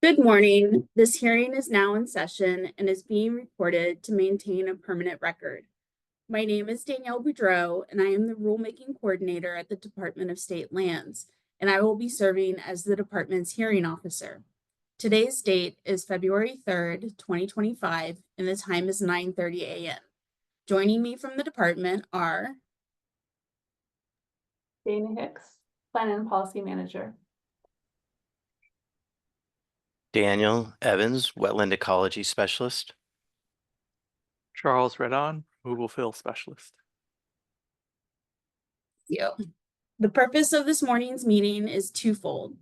Good morning. This hearing is now in session and is being recorded to maintain a permanent record. My name is Danielle Boudreau, and I am the rulemaking coordinator at the Department of State Lands, and I will be serving as the department's hearing officer. Today's date is February 3rd, 2025, and the time is 9:30 a.m. Joining me from the department are Dana Hicks, Plan and Policy Manager. Daniel Evans, Wetland Ecology Specialist. Charles Redon, Removal Fill Specialist. The purpose of this morning's meeting is twofold.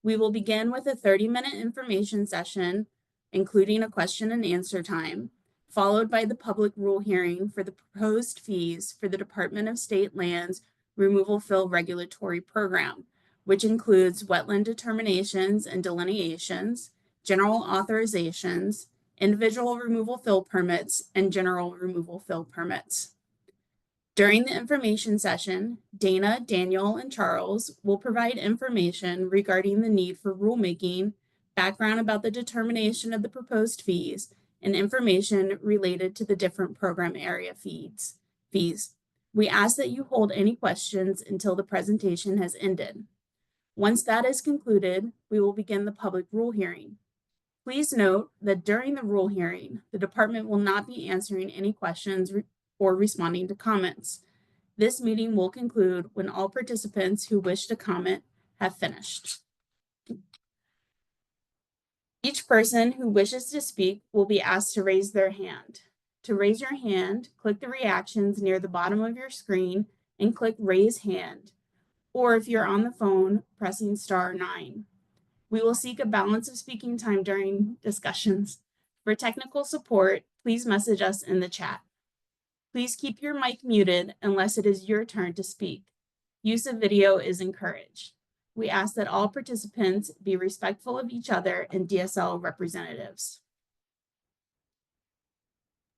We will begin with a 30-minute information session, including a question and answer time, followed by the public rule hearing for the proposed fees for the Department of State Lands Removal Fill Regulatory Program, which includes wetland determinations and delineations, general authorizations, individual removal fill permits, and general removal fill permits. During the information session, Dana, Daniel, and Charles will provide information regarding the need for rulemaking, background about the determination of the proposed fees, and information related to the different program area fees. We ask that you hold any questions until the presentation has ended. Once that is concluded, we will begin the public rule hearing. Please note that during the rule hearing, the department will not be answering any questions or responding to comments. This meeting will conclude when all participants who wish to comment have finished. Each person who wishes to speak will be asked to raise their hand. To raise your hand, click the reactions near the bottom of your screen and click Raise Hand. Or if you're on the phone, pressing *9. We will seek a balance of speaking time during discussions. For technical support, please message us in the chat. Please keep your mic muted unless it is your turn to speak. Use of video is encouraged. We ask that all participants be respectful of each other and DSL representatives.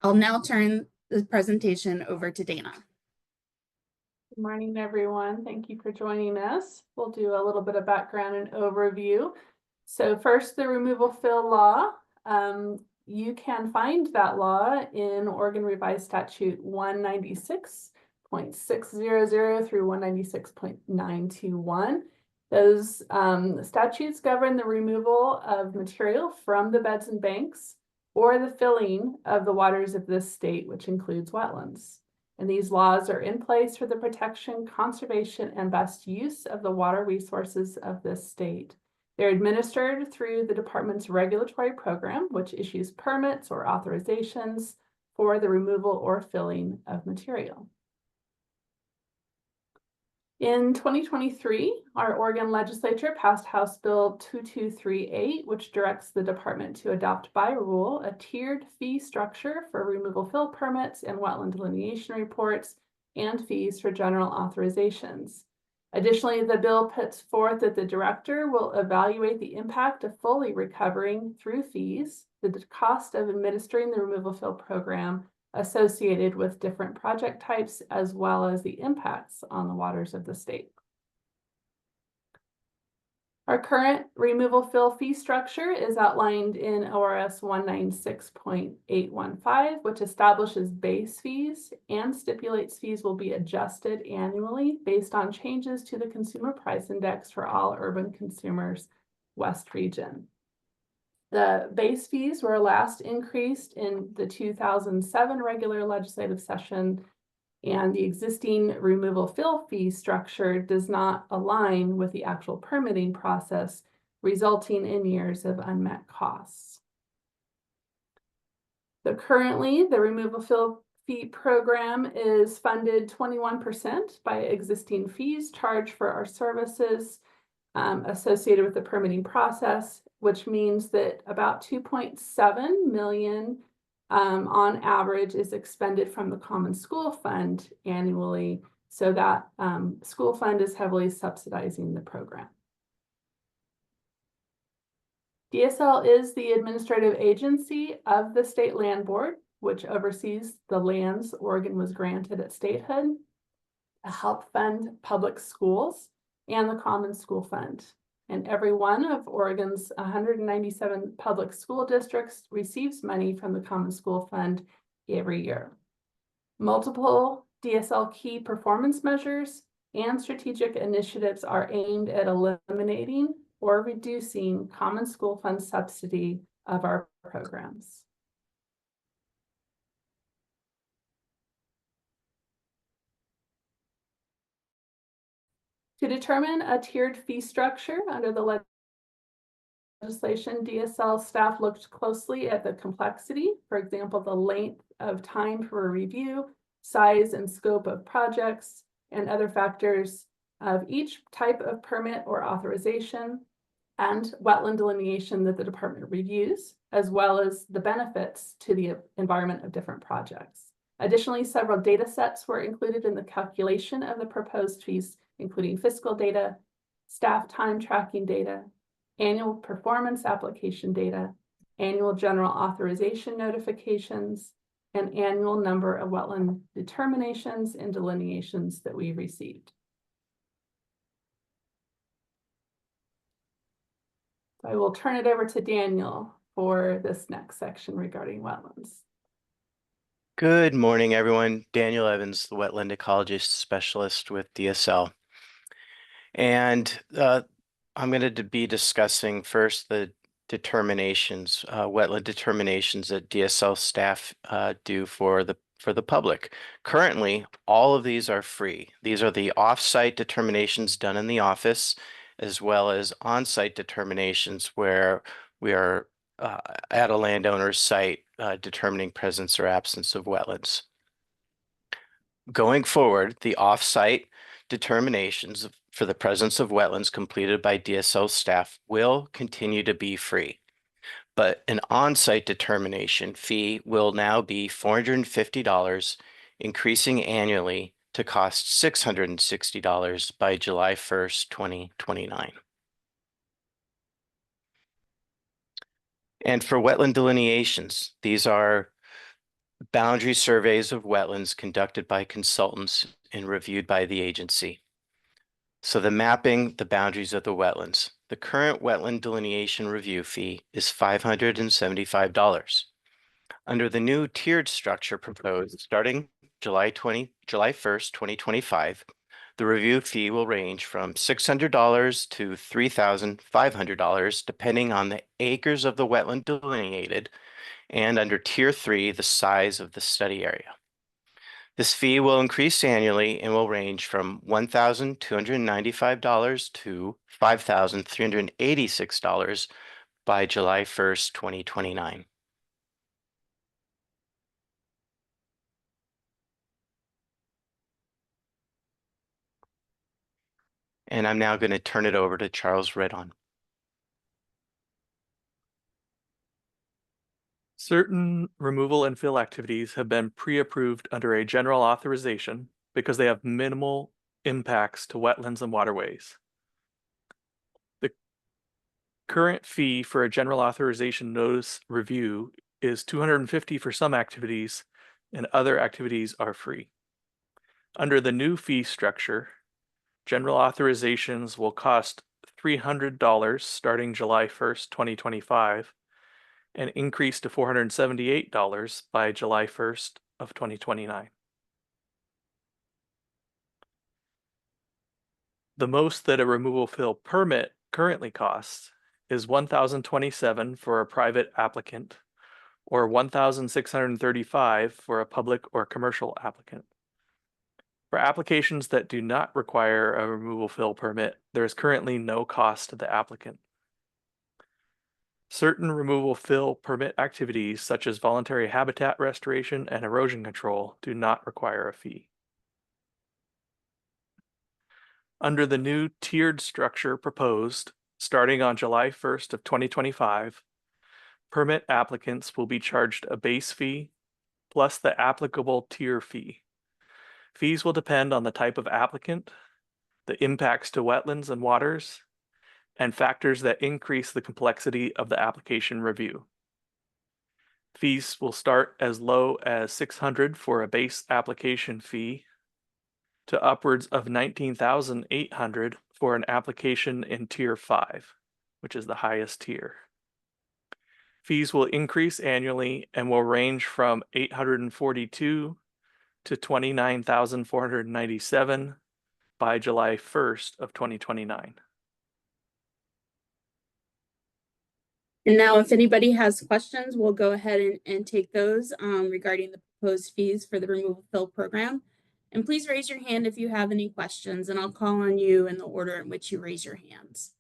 I'll now turn the presentation over to Dana. Good morning, everyone. Thank you for joining us. We'll do a little bit of background and overview. So first, the removal fill law. You can find that law in Oregon Revised Statute 196.600 through 196.921. Those statutes govern the removal of material from the beds and banks or the filling of the waters of this state, which includes wetlands. And these laws are in place for the protection, conservation, and best use of the water resources of this state. They're administered through the department's regulatory program, which issues permits or authorizations for the removal or filling of material. In 2023, our Oregon legislature passed House Bill 2238, which directs the department to adopt by rule a tiered fee structure for removal fill permits and wetland delineation reports and fees for general authorizations. Additionally, the bill puts forth that the director will evaluate the impact of fully recovering through fees the cost of administering the removal fill program associated with different project types, as well as the impacts on the waters of the state. Our current removal fill fee structure is outlined in ORS 196.815, which establishes base fees and stipulates fees will be adjusted annually based on changes to the Consumer Price Index for all urban consumers West region. The base fees were last increased in the 2007 regular legislative session, and the existing removal fill fee structure does not align with the actual permitting process, resulting in years of unmet costs. So currently, the removal fill fee program is funded 21% by existing fees charged for our services associated with the permitting process, which means that about $2.7 million on average is expended from the Common School Fund annually, so that school fund is heavily subsidizing the program. DSL is the administrative agency of the State Land Board, which oversees the lands Oregon was granted at statehood to help fund public schools and the Common School Fund. and every one of Oregon's 197 public school districts receives money from the Common School Fund every year. Multiple DSL key performance measures and strategic initiatives are aimed at eliminating or reducing Common School Fund subsidy of our programs. To determine a tiered fee structure under the legislation, DSL staff looked closely at the complexity, for example, the length of time for a review, size and scope of projects, and other factors of each type of permit or authorization, and wetland delineation that the department reviews, as well as the benefits to the environment of different projects. Additionally, several data sets were included in the calculation of the proposed fees, including fiscal data, staff time tracking data, annual performance application data, annual general authorization notifications, and annual number of wetland determinations and delineations that we received. So I will turn it over to Daniel for this next section regarding wetlands. Good morning, everyone. Daniel Evans, the Wetland Ecologist Specialist with DSL. And I'm going to be discussing first the determinations, wetland determinations that DSL staff do for the public. Currently, all of these are free. These are the off-site determinations done in the office, as well as on-site determinations where we are at a landowner's site determining presence or absence of wetlands. Going forward, the off-site determinations for the presence of wetlands completed by DSL staff will continue to be free. But an on-site determination fee will now be $450, increasing annually to cost $660 by July 1st, 2029. And for wetland delineations, these are boundary surveys of wetlands conducted by consultants and reviewed by the agency. So the mapping the boundaries of the wetlands. The current wetland delineation review fee is $575. Under the new tiered structure proposed starting July 1st, 2025, the review fee will range from $600 to $3,500 depending on the acres of the wetland delineated, and under Tier 3, the size of the study area. This fee will increase annually and will range from $1,295 to $5,386 by July 1st, 2029. And I'm now going to turn it over to Charles Redon. Certain removal and fill activities have been pre-approved under a general authorization because they have minimal impacts to wetlands and waterways. The current fee for a general authorization notice review is $250 for some activities, and other activities are free. Under the new fee structure, general authorizations will cost $300 starting July 1st, 2025, and increase to $478 by July 1st of 2029. The most that a removal fill permit currently costs is $1,027 for a private applicant or $1,635 for a public or commercial applicant. For applications that do not require a removal fill permit, there is currently no cost to the applicant. Certain removal fill permit activities, such as voluntary habitat restoration and erosion control, do not require a fee. Under the new tiered structure proposed, starting on July 1st of 2025, permit applicants will be charged a base fee plus the applicable tier fee. Fees will depend on the type of applicant, the impacts to wetlands and waters, and factors that increase the complexity of the application review. Fees will start as low as $600 for a base application fee to upwards of $19,800 for an application in Tier 5, which is the highest tier. Fees will increase annually and will range from $842 to $29,497 by July 1st of 2029. And now if anybody has questions, we'll go ahead and take those regarding the proposed fees for the removal fill program. And please raise your hand if you have any questions, and I'll call on you in the order in which you raise your hands.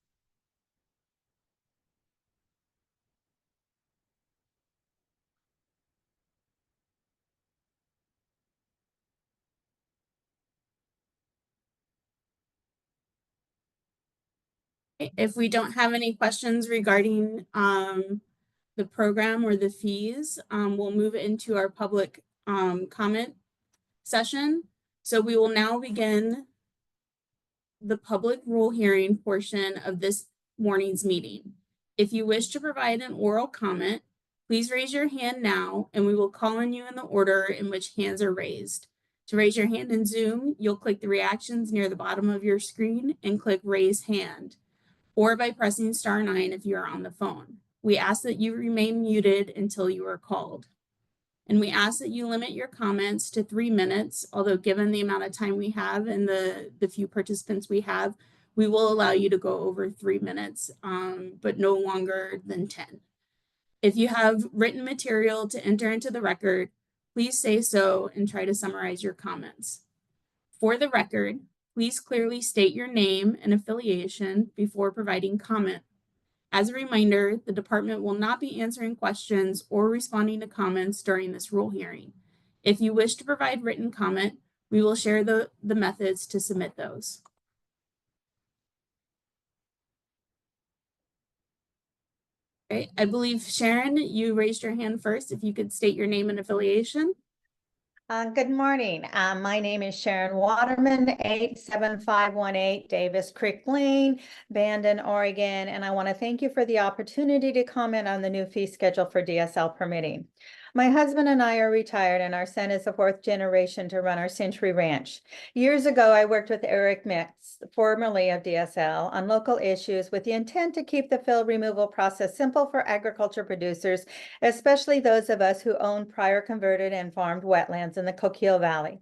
If we don't have any questions regarding the program or the fees, we'll move into our public comment session. So we will now begin the public rule hearing portion of this morning's meeting. If you wish to provide an oral comment, please raise your hand now and we will call on you in the order in which hands are raised. To raise your hand in Zoom, you'll click the reactions near the bottom of your screen and click raise hand, or by pressing *9 if you are on the phone. We ask that you remain muted until you are called. And we ask that you limit your comments to 3 minutes, although given the amount of time we have and the few participants we have, we will allow you to go over 3 minutes, but no longer than 10. If you have written material to enter into the record, please say so and try to summarize your comments. For the record, please clearly state your name and affiliation before providing comment. As a reminder, the department will not be answering questions or responding to comments during this rule hearing. If you wish to provide written comment, we will share the methods to submit those. Okay, I believe Sharon, you raised your hand first. If you could state your name and affiliation. Good morning. My name is Sharon Waterman, 87518 Davis Creek Lane, Bandon, Oregon, and I want to thank you for the opportunity to comment on the new fee schedule for DSL permitting. My husband and I are retired, and our son is the 4th generation to run our Century Ranch. Years ago, I worked with Eric Mix, formerly of DSL, on local issues with the intent to keep the fill removal process simple for agriculture producers, especially those of us who own prior converted and farmed wetlands in the Coquille Valley.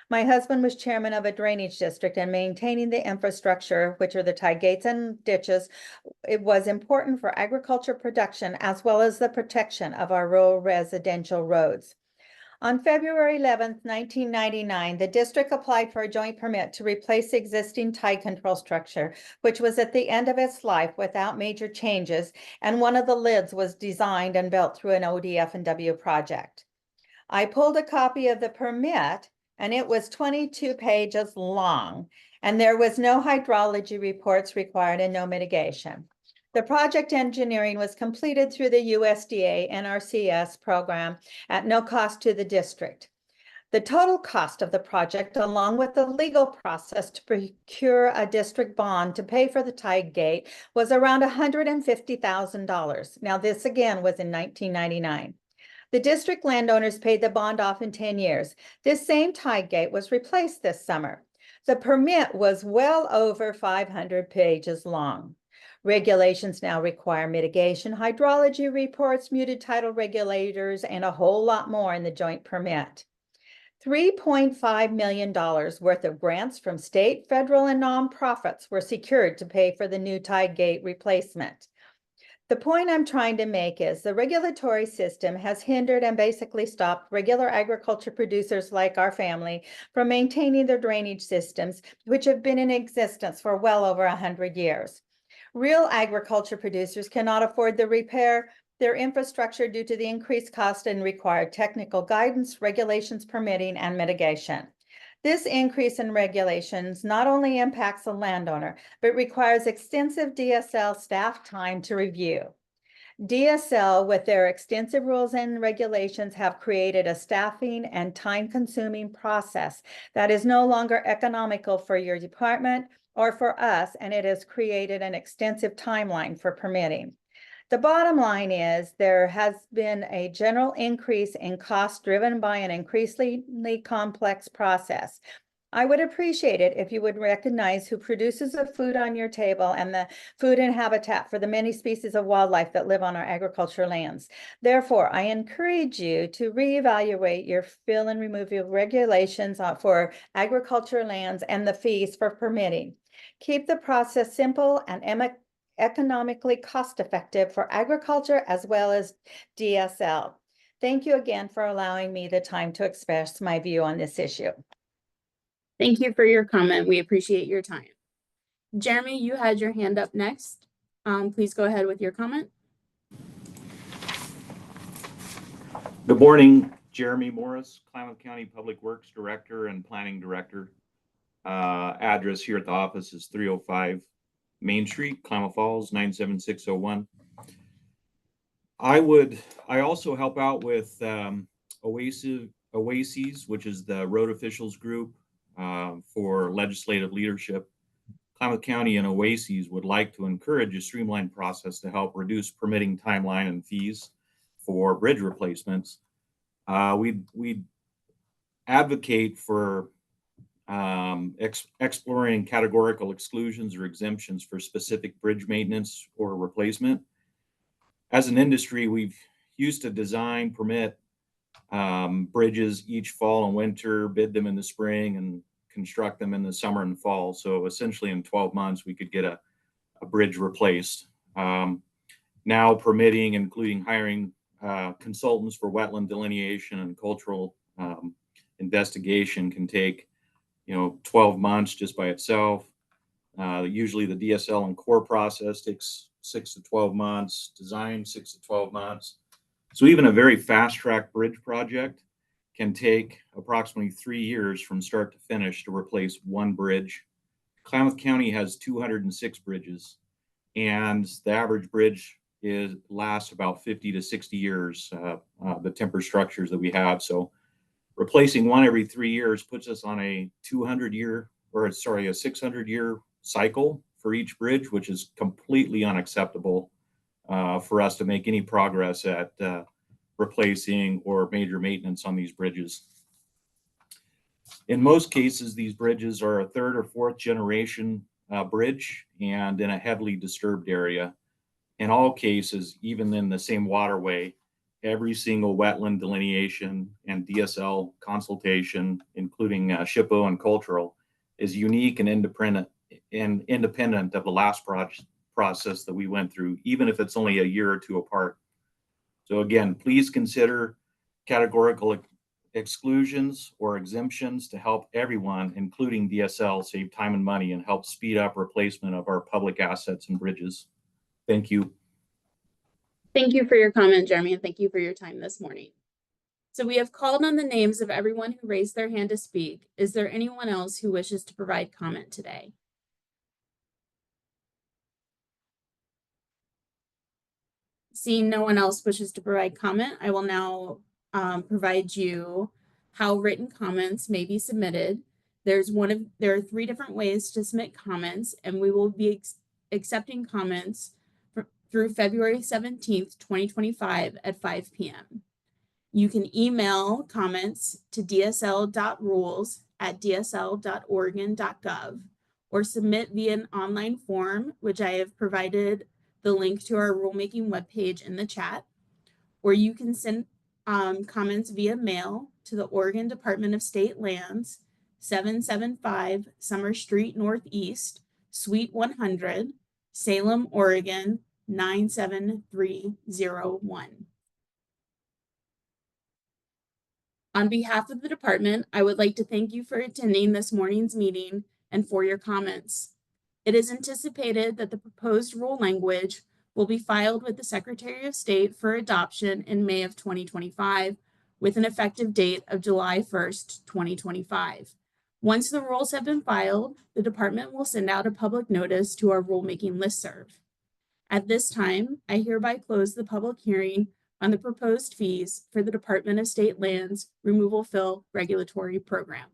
My husband was chairman of a drainage district, and maintaining the infrastructure, which are the tie gates and ditches, it was important for agriculture production as well as the protection of our rural residential roads. On February 11th, 1999, the district applied for a joint permit to replace the existing tide control structure, which was at the end of its life without major changes, and one of the lids was designed and built through an ODF&W project. I pulled a copy of the permit, and it was 22 pages long, and there was no hydrology reports required and no mitigation. The project engineering was completed through the USDA NRCS program at no cost to the district. The total cost of the project, along with the legal process to procure a district bond to pay for the tide gate, was around $150,000. Now, this again was in 1999. The district landowners paid the bond off in 10 years. This same tide gate was replaced this summer. The permit was well over 500 pages long. Regulations now require mitigation, hydrology reports, muted title regulators, and a whole lot more in the joint permit. $3.5 million worth of grants from state, federal, and nonprofits were secured to pay for the new tide gate replacement. The point I'm trying to make is the regulatory system has hindered and basically stopped regular agriculture producers like our family from maintaining their drainage systems, which have been in existence for well over 100 years. Real agriculture producers cannot afford to repair their infrastructure due to the increased cost and required technical guidance, regulations, permitting, and mitigation. This increase in regulations not only impacts the landowner, but requires extensive DSL staff time to review. DSL, with their extensive rules and regulations, have created a staffing and time-consuming process that is no longer economical for your department or for us, and it has created an extensive timeline for permitting. The bottom line is there has been a general increase in cost driven by an increasingly complex process. I would appreciate it if you would recognize who produces the food on your table and the food and habitat for the many species of wildlife that live on our agricultural lands. Therefore, I encourage you to reevaluate your fill and removal regulations for agricultural lands and the fees for permitting. Keep the process simple and economically cost-effective for agriculture as well as DSL. Thank you again for allowing me the time to express my view on this issue. Thank you for your comment. We appreciate your time. Jeremy, you had your hand up next. Please go ahead with your comment. Good morning, Jeremy Morris, Klamath County Public Works Director and Planning Director. Address here at the office is 305 Main Street, Klamath Falls, 97601. I also help out with OASES, which is the road officials group for legislative leadership. Klamath County and OASES would like to encourage a streamlined process to help reduce permitting timeline and fees for bridge replacements. We advocate for exploring categorical exclusions or exemptions for specific bridge maintenance or replacement. As an industry, we've used to design, permit bridges each fall and winter, bid them in the spring, and construct them in the summer and fall. So essentially in 12 months, we could get a bridge replaced. Now permitting, including hiring consultants for wetland delineation and cultural investigation, can take 12 months just by itself. Usually the DSL and core process takes 6 to 12 months, design 6 to 12 months. So even a very fast track bridge project can take approximately 3 years from start to finish to replace one bridge. Klamath County has 206 bridges, and the average bridge lasts about 50 to 60 years, the timber structures that we have. So replacing one every 3 years puts us on a 600-year cycle for each bridge, which is completely unacceptable for us to make any progress at replacing or major maintenance on these bridges. In most cases, these bridges are a third or fourth generation bridge and in a heavily disturbed area. In all cases, even in the same waterway, every single wetland delineation and DSL consultation, including SHPO and cultural, is unique and independent of the last process that we went through, even if it's only a year or two apart. So again, please consider categorical exclusions or exemptions to help everyone, including DSL, save time and money and help speed up replacement of our public assets and bridges. Thank you. Thank you for your comment, Jeremy, and thank you for your time this morning. So we have called on the names of everyone who raised their hand to speak. Is there anyone else who wishes to provide comment today? Seeing no one else wishes to provide comment, I will now provide you how written comments may be submitted. There are 3 different ways to submit comments, and we will be accepting comments through February 17th, 2025 at 5 p.m. You can email comments to dsl.rules@dsl.oregon.gov or submit via an online form, which I have provided the link to our rulemaking webpage in the chat, or you can send comments via mail to the Oregon Department of State Lands, 775 Summer Street Northeast, Suite 100, Salem, Oregon, 97301. On behalf of the department, I would like to thank you for attending this morning's meeting and for your comments. It is anticipated that the proposed rule language will be filed with the Secretary of State for adoption in May of 2025, with an effective date of July 1st, 2025. Once the rules have been filed, the department will send out a public notice to our rulemaking listserv. At this time, I hereby close the public hearing on the proposed fees for the Department of State Lands Removal Fill Regulatory Program.